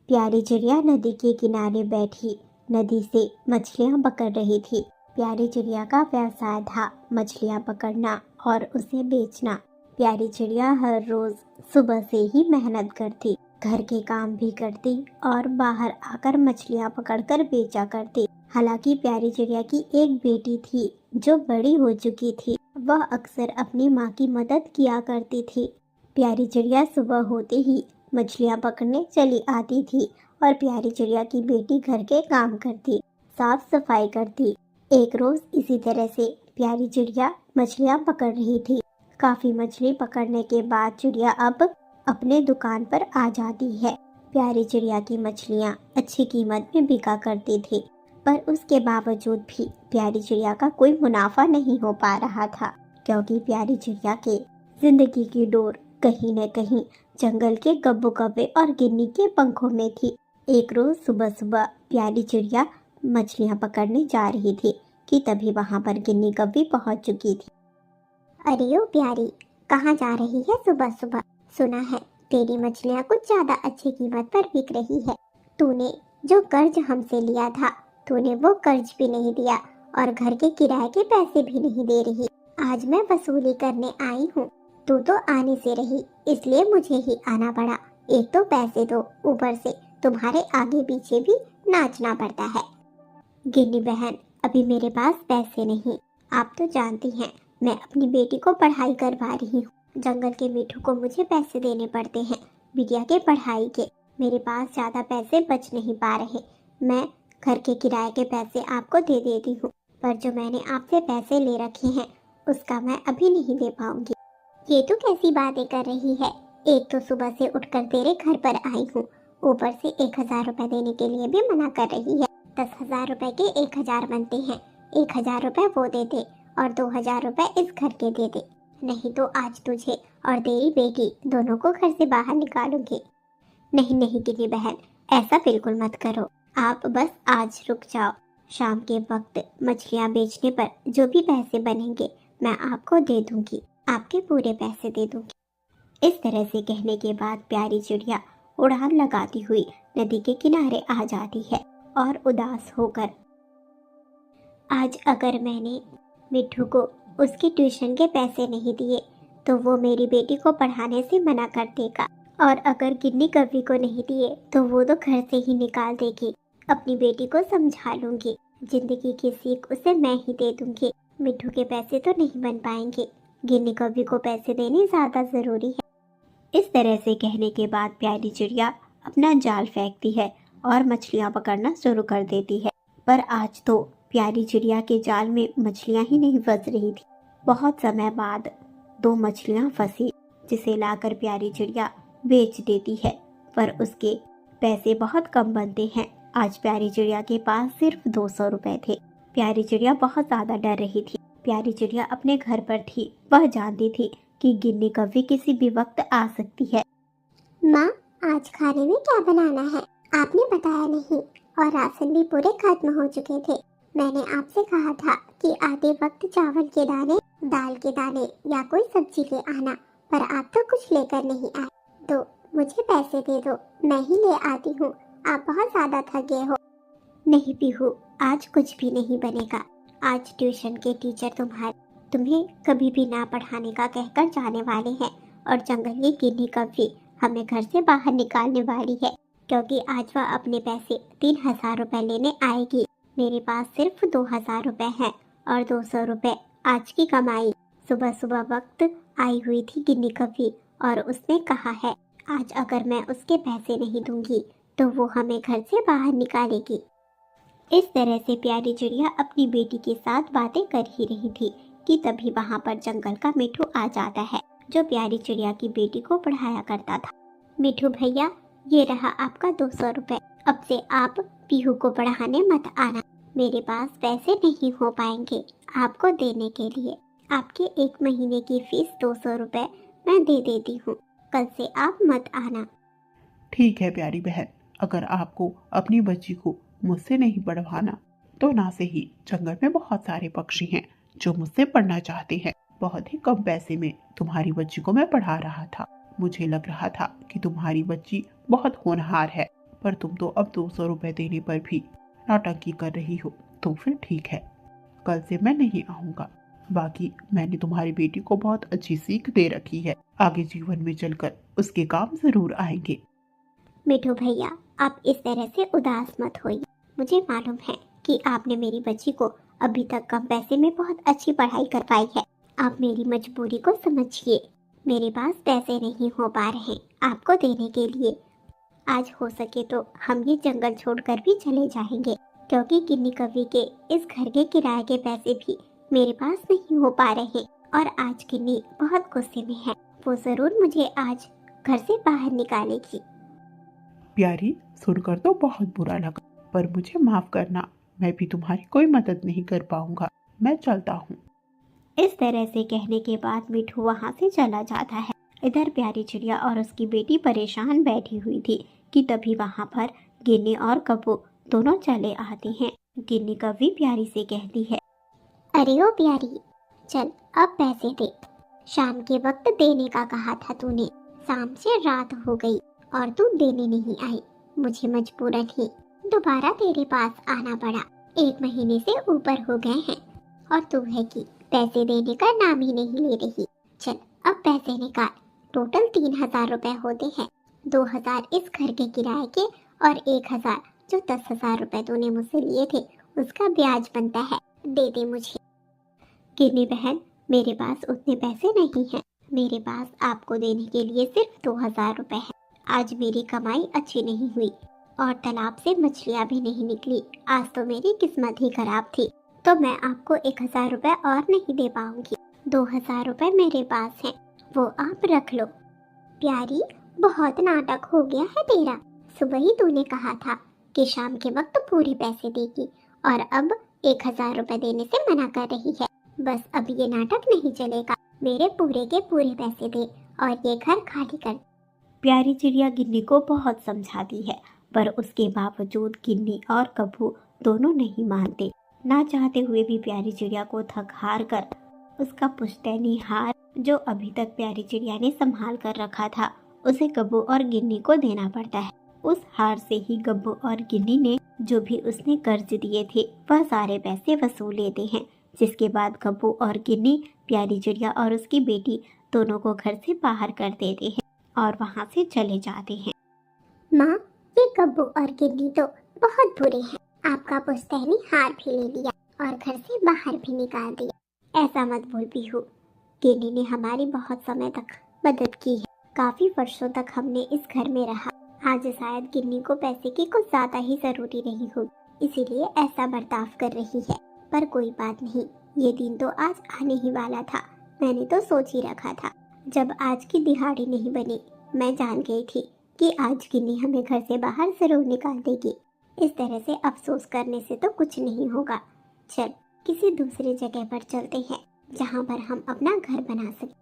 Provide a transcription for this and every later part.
प्यारी चिड़िया नदी के किनारे बैठी नदी से मछलियाँ पकड़ रही थी। प्यारी चिड़िया का व्यवसाय था मछलियाँ पकड़ना और उसे बेचना। प्यारी चिड़िया हर रोज सुबह से ही मेहनत करती, घर के काम भी करती और बाहर आकर मछलियाँ पकड़कर बेचा करती। हालांकि प्यारी चिड़िया की एक बेटी थी जो बड़ी हो चुकी थी। वह अक्सर अपनी माँ की मदद किया करती थी। प्यारी चिड़िया सुबह होते ही मछलियाँ पकड़ने चली आती थी और प्यारी चिड़िया की बेटी घर के काम करती, साफ सफाई करती। एक रोज इसी तरह से प्यारी चिड़िया मछलियाँ पकड़ रही थी। काफी मछली पकड़ने के बाद चिड़िया अब अपने दुकान पर आ जाती है। प्यारी चिड़िया की मछलियाँ अच्छी कीमत में बिका करती थी, पर उसके बावजूद भी प्यारी चिड़िया का कोई मुनाफा नहीं हो पा रहा था, क्योंकि प्यारी चिड़िया के जिंदगी की डोर कहीं न कहीं जंगल के कब्बो कव्वे और गिन्नी के पंखों में थी। एक रोज सुबह सुबह प्यारी चिड़िया मछलियाँ पकड़ने जा रही थी कि तभी वहाँ पर गिन्नी कव्वी पहुँच चुकी थी। अरे ओ प्यारी, कहाँ जा रही है सुबह सुबह? सुना है तेरी मछलियाँ कुछ ज्यादा अच्छी कीमत पर बिक रही है। तूने जो कर्ज हमसे लिया था, तूने वो कर्ज भी नहीं दिया और घर के किराए के पैसे भी नहीं दे रही। आज मैं वसूली करने आई हूँ। तू तो आने से रही, इसलिए मुझे ही आना पड़ा। एक तो पैसे दो, ऊपर से तुम्हारे आगे पीछे भी नाचना पड़ता है। गिन्नी बहन, अभी मेरे पास पैसे नहीं। आप तो जानती हैं मैं अपनी बेटी को पढ़ाई करवा रही हूँ। जंगल के मिठू को मुझे पैसे देने पड़ते हैं बिटिया के पढ़ाई के। मेरे पास ज्यादा पैसे बच नहीं पा रहे। मैं घर के किराए के पैसे आपको दे देती हूँ, पर जो मैंने आपसे पैसे ले रखे हैं उसका मैं अभी नहीं दे पाऊंगी। ये तो कैसी बातें कर रही है? एक तो सुबह से उठकर तेरे घर पर आई हूँ, ऊपर से 1000 रुपए देने के लिए भी मना कर रही है। 10,000 रुपए के 1000 बनते हैं। 1000 रुपए वो दे दे और 2000 रुपए इस घर के दे दे, नहीं तो आज तुझे और तेरी बेटी दोनों को घर से बाहर निकालूंगी। नहीं नहीं गिन्नी बहन, ऐसा बिल्कुल मत करो। आप बस आज रुक जाओ। शाम के वक्त मछलियाँ बेचने पर जो भी पैसे बनेंगे मैं आपको दे दूंगी, आपके पूरे पैसे दे दूंगी। इस तरह से कहने के बाद प्यारी चिड़िया उड़ान लगाती हुई नदी के किनारे आ जाती है और उदास होकर, आज अगर मैंने मिठू को उसकी ट्यूशन के पैसे नहीं दिए तो वो मेरी बेटी को पढ़ाने से मना कर देगा, और अगर गिन्नी कव्वी को नहीं दिए तो वो तो घर से ही निकाल देगी। अपनी बेटी को समझा लूंगी, जिंदगी की सीख उसे मैं ही दे दूंगी। मिठू के पैसे तो नहीं बन पाएंगे, गिन्नी कव्वी को पैसे देने ज्यादा जरूरी है। इस तरह से कहने के बाद प्यारी चिड़िया अपना जाल फेंकती है और मछलियाँ पकड़ना शुरू कर देती है। पर आज तो प्यारी चिड़िया के जाल में मछलियाँ ही नहीं फंस रही थी। बहुत समय बाद 2 मछलियाँ फंसी, जिसे लाकर प्यारी चिड़िया बेच देती है, पर उसके पैसे बहुत कम बनते हैं। आज प्यारी चिड़िया के पास सिर्फ 200 रुपए थे। प्यारी चिड़िया बहुत ज्यादा डर रही थी। प्यारी चिड़िया अपने घर पर थी। वह जानती थी कि गिन्नी कव्वी किसी भी वक्त आ सकती है। माँ, आज खाने में क्या बनाना है? आपने बताया नहीं और राशन भी पूरे खत्म हो चुके थे। मैंने आपसे कहा था कि आते वक्त चावल के दाने, दाल के दाने या कोई सब्जी ले आना, पर आप तो कुछ लेकर नहीं आए। तो मुझे पैसे दे दो, मैं ही ले आती हूँ। आप बहुत ज्यादा थक गए हो। नहीं पीहू, आज कुछ भी नहीं बनेगा। आज ट्यूशन के टीचर तुम्हें कभी भी ना पढ़ाने का कहकर जाने वाले हैं, और जंगल की गिन्नी कव्वी हमें घर से बाहर निकालने वाली है, क्योंकि आज वह अपने पैसे 3000 रुपए लेने आएगी। मेरे पास सिर्फ 2000 रुपए हैं और 200 रुपए आज की कमाई। सुबह सुबह वक्त आई हुई थी गिन्नी कव्वी और उसने कहा है आज अगर मैं उसके पैसे नहीं दूंगी तो वो हमें घर से बाहर निकालेगी। इस तरह से प्यारी चिड़िया अपनी बेटी के साथ बातें कर ही रही थी कि तभी वहाँ पर जंगल का मिठू आ जाता है, जो प्यारी चिड़िया की बेटी को पढ़ाया करता था। मिठू भैया, ये रहा आपका 200 रुपए। अब से आप पीहू को पढ़ाने मत आना। मेरे पास पैसे नहीं हो पाएंगे आपको देने के लिए। आपके 1 महीने की फीस 200 रुपए मैं दे देती हूँ। कल से आप मत आना। ठीक है प्यारी बहन, अगर आपको अपनी बच्ची को मुझसे नहीं पढ़वाना तो ना से ही जंगल में बहुत सारे पक्षी हैं जो मुझसे पढ़ना चाहते हैं। बहुत ही कम पैसे में तुम्हारी बच्ची को मैं पढ़ा रहा था। मुझे लग रहा था कि तुम्हारी बच्ची बहुत होनहार है, पर तुम तो अब 200 रुपए देने पर भी नौटंकी कर रही हो। तो फिर ठीक है, कल से मैं नहीं आऊंगा। बाकी मैंने तुम्हारी बेटी को बहुत अच्छी सीख दे रखी है, आगे जीवन में चलकर उसके काम जरूर आएंगे। मिठू भैया, आप इस तरह से उदास मत होइए। मुझे मालूम है कि आपने मेरी बच्ची को अभी तक कम पैसे में बहुत अच्छी पढ़ाई करवाई है। आप मेरी मजबूरी को समझिए। मेरे पास पैसे नहीं हो पा रहे आपको देने के लिए। आज हो सके तो हम ये जंगल छोड़कर भी चले जाएंगे, क्योंकि गिन्नी कवि के इस घर के किराए के पैसे भी मेरे पास नहीं हो पा रहे। और आज गिन्नी बहुत गुस्से में है, वो जरूर मुझे आज घर से बाहर निकालेगी। प्यारी, सुनकर तो बहुत बुरा लगा, पर मुझे माफ करना, मैं भी तुम्हारी कोई मदद नहीं कर पाऊंगा। मैं चलता हूँ। इस तरह से कहने के बाद मिठू वहाँ से चला जाता है। इधर प्यारी चिड़िया और उसकी बेटी परेशान बैठी हुई थी कि तभी वहाँ पर गिन्नी और कब्बू दोनों चले आते हैं। गिन्नी कभी प्यारी से कहती है, अरे ओ प्यारी, चल अब पैसे दे। शाम के वक्त देने का कहा था तूने, शाम से रात हो गई और तू देने नहीं आई। मुझे मजबूरन ही दोबारा तेरे पास आना पड़ा। 1 महीने से ऊपर हो गए हैं और तू है कि पैसे देने का नाम ही नहीं ले रही। चल अब पैसे निकाल। टोटल 3000 रुपए होते हैं। 2000 इस घर के किराए के और 1000 जो 10,000 रुपए तूने मुझसे लिए थे उसका ब्याज बनता है। दे दे मुझे। गिन्नी बहन, मेरे पास उतने पैसे नहीं हैं। मेरे पास आपको देने के लिए सिर्फ 2000 रुपए है। आज मेरी कमाई अच्छी नहीं हुई और तालाब से मछलियाँ भी नहीं निकली। आज तो मेरी किस्मत ही खराब थी, तो मैं आपको 1000 रुपए और नहीं दे पाऊंगी। 2000 रुपए मेरे पास हैं, वो आप रख लो। प्यारी, बहुत नाटक हो गया है तेरा। सुबह ही तूने कहा था कि शाम के वक्त पूरे पैसे देगी और अब 1000 रुपए देने से मना कर रही है। बस अब ये नाटक नहीं चलेगा। मेरे पूरे के पूरे पैसे दे और ये घर खाली कर। प्यारी चिड़िया गिन्नी को बहुत समझाती है, पर उसके बावजूद गिन्नी और कब्बू दोनों नहीं मानते। ना चाहते हुए भी प्यारी चिड़िया को थक हार कर उसका पुश्तैनी हार, जो अभी तक प्यारी चिड़िया ने संभाल कर रखा था, उसे कब्बू और गिन्नी को देना पड़ता है। उस हार से ही कब्बू और गिन्नी ने जो भी उसने कर्ज दिए थे वह सारे पैसे वसूल लेते हैं। जिसके बाद कब्बू और गिन्नी प्यारी चिड़िया और उसकी बेटी दोनों को घर से बाहर कर देते हैं और वहाँ से चले जाते हैं। माँ, ये कब्बू और गिन्नी तो बहुत बुरे हैं। आपका पुश्तैनी हार भी ले लिया और घर से बाहर भी निकाल दिया। ऐसा मत बोल पीहू। गिन्नी ने हमारी बहुत समय तक मदद की है। काफी वर्षों तक हमने इस घर में रहा। आज शायद गिन्नी को पैसे की कुछ ज्यादा ही जरूरी नहीं हो, इसीलिए ऐसा बर्ताव कर रही है। पर कोई बात नहीं, ये दिन तो आज आने ही वाला था। मैंने तो सोच ही रखा था। जब आज की दिहाड़ी नहीं बनी, मैं जान गई थी कि आज गिन्नी हमें घर से बाहर जरूर निकाल देगी। इस तरह से अफसोस करने से तो कुछ नहीं होगा। चल किसी दूसरी जगह पर चलते हैं जहाँ पर हम अपना घर बना सकें।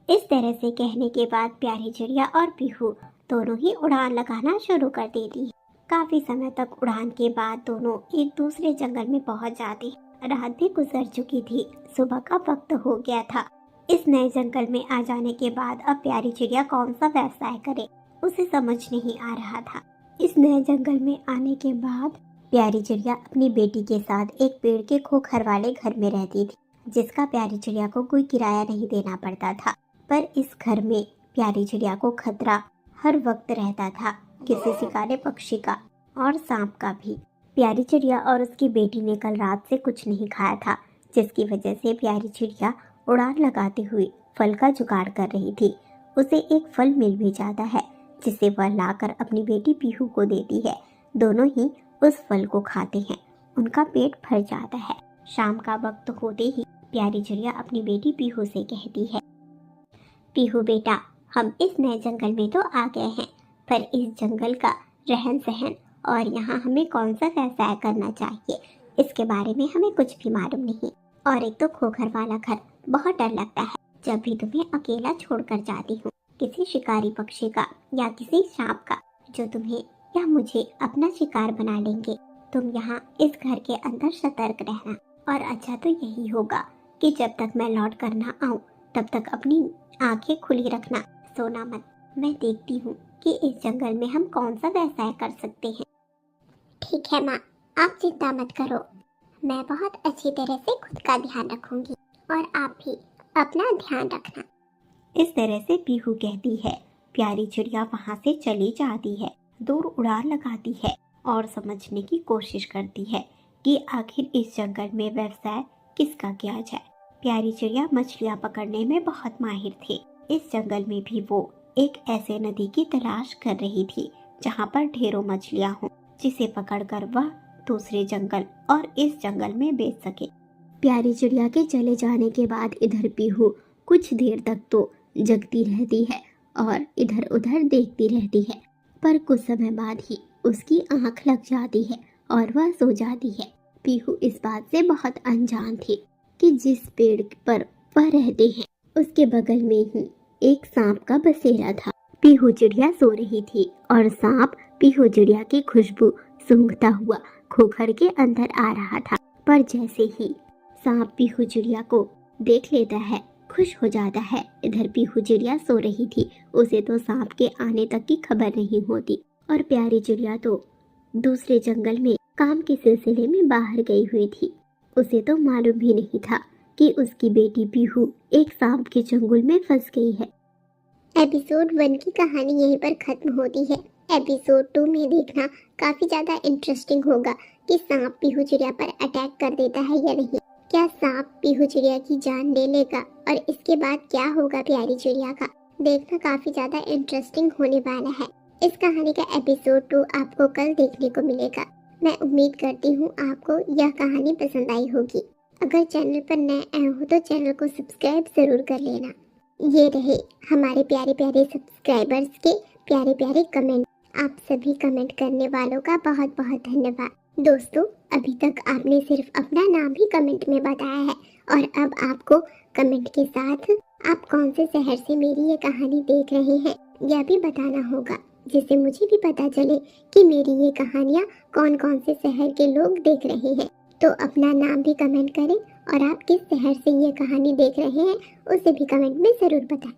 इस तरह से कहने के बाद प्यारी चिड़िया और पीहू दोनों ही उड़ान लगाना शुरू कर देती है। काफी समय तक उड़ान के बाद दोनों एक दूसरे जंगल में पहुंच जाते। रात भी गुजर चुकी थी, सुबह का वक्त हो गया था। इस नए जंगल में आ जाने के बाद अब प्यारी चिड़िया कौन सा व्यवसाय करे, उसे समझ नहीं आ रहा था। इस नए जंगल में आने के बाद प्यारी चिड़िया अपनी बेटी के साथ एक पेड़ के खोखर वाले घर में रहती थी, जिसका प्यारी चिड़िया को कोई किराया नहीं देना पड़ता था। पर इस घर में प्यारी चिड़िया को खतरा हर वक्त रहता था, किसी शिकारी पक्षी का और सांप का भी। प्यारी चिड़िया और उसकी बेटी ने कल रात से कुछ नहीं खाया था, जिसकी वजह से प्यारी चिड़िया उड़ान लगाते हुए फल का जुगाड़ कर रही थी। उसे एक फल मिल भी जाता है, जिसे वह लाकर अपनी बेटी पीहू को देती है। दोनों ही उस फल को खाते हैं, उनका पेट भर जाता है। शाम का वक्त होते ही प्यारी चिड़िया अपनी बेटी पीहू से कहती है, पीहू बेटा, हम इस नए जंगल में तो आ गए हैं, पर इस जंगल का रहन सहन और यहाँ हमें कौन सा व्यवसाय करना चाहिए, इसके बारे में हमें कुछ भी मालूम नहीं। और एक तो खोखर वाला घर, बहुत डर लगता है जब भी तुम्हें अकेला छोड़कर जाती हूँ, किसी शिकारी पक्षी का या किसी सांप का, जो तुम्हें या मुझे अपना शिकार बना लेंगे। तुम यहाँ इस घर के अंदर सतर्क रहना, और अच्छा तो यही होगा कि जब तक मैं लौट कर ना आऊँ तब तक अपनी आंखें खुली रखना, सोना मत। मैं देखती हूँ कि इस जंगल में हम कौन सा व्यवसाय कर सकते हैं। ठीक है माँ, आप चिंता मत करो, मैं बहुत अच्छी तरह से खुद का ध्यान रखूंगी और आप भी अपना ध्यान रखना। इस तरह से पीहू कहती है। प्यारी चिड़िया वहाँ से चली जाती है, दूर उड़ान लगाती है और समझने की कोशिश करती है कि आखिर इस जंगल में व्यवसाय किसका किया जाए। प्यारी चिड़िया मछलियाँ पकड़ने में बहुत माहिर थी। इस जंगल में भी वो एक ऐसे नदी की तलाश कर रही थी जहाँ पर ढेरों मछलियाँ हों, जिसे पकड़कर वह दूसरे जंगल और इस जंगल में बेच सके। प्यारी चिड़िया के चले जाने के बाद इधर पीहू कुछ देर तक तो जगती रहती है और इधर उधर देखती रहती है, पर कुछ समय बाद ही उसकी आंख लग जाती है और वह सो जाती है। पीहू इस बात से बहुत अनजान थी कि जिस पेड़ पर वह रहते हैं उसके बगल में ही एक सांप का बसेरा था। पीहू चिड़िया सो रही थी और सांप पीहू चिड़िया की खुशबू सूंघता हुआ खोखर के अंदर आ रहा था। पर जैसे ही सांप पीहू चिड़िया को देख लेता है, खुश हो जाता है। इधर पीहू चिड़िया सो रही थी, उसे तो सांप के आने तक की खबर नहीं होती और प्यारी चिड़िया तो दूसरे जंगल में काम के सिलसिले में बाहर गई हुई थी। उसे तो मालूम भी नहीं था कि उसकी बेटी पीहू एक सांप के चंगुल में फंस गई है। एपिसोड 1 की कहानी यहीं पर खत्म होती है। एपिसोड 2 में देखना काफी ज्यादा इंटरेस्टिंग होगा कि सांप पीहू चिड़िया पर अटैक कर देता है या नहीं। क्या सांप पीहू चिड़िया की जान ले लेगा और इसके बाद क्या होगा प्यारी चिड़िया का, देखना काफी ज्यादा इंटरेस्टिंग होने वाला है। इस कहानी का एपिसोड 2 आपको कल देखने को मिलेगा। मैं उम्मीद करती हूँ आपको यह कहानी पसंद आई होगी। अगर चैनल पर नए आए हो तो चैनल को सब्सक्राइब जरूर कर लेना। ये रहे हमारे प्यारे प्यारे सब्सक्राइबर्स के प्यारे प्यारे कमेंट। आप सभी कमेंट करने वालों का बहुत बहुत धन्यवाद। दोस्तों, अभी तक आपने सिर्फ अपना नाम ही कमेंट में बताया है और अब आपको कमेंट के साथ आप कौन से शहर से मेरी ये कहानी देख रहे हैं यह भी बताना होगा, जिससे मुझे भी पता चले कि मेरी ये कहानियाँ कौन कौन से शहर के लोग देख रहे हैं। तो अपना नाम भी कमेंट करें और आप किस शहर से ये कहानी देख रहे हैं उसे भी कमेंट में ज़रूर बताएं।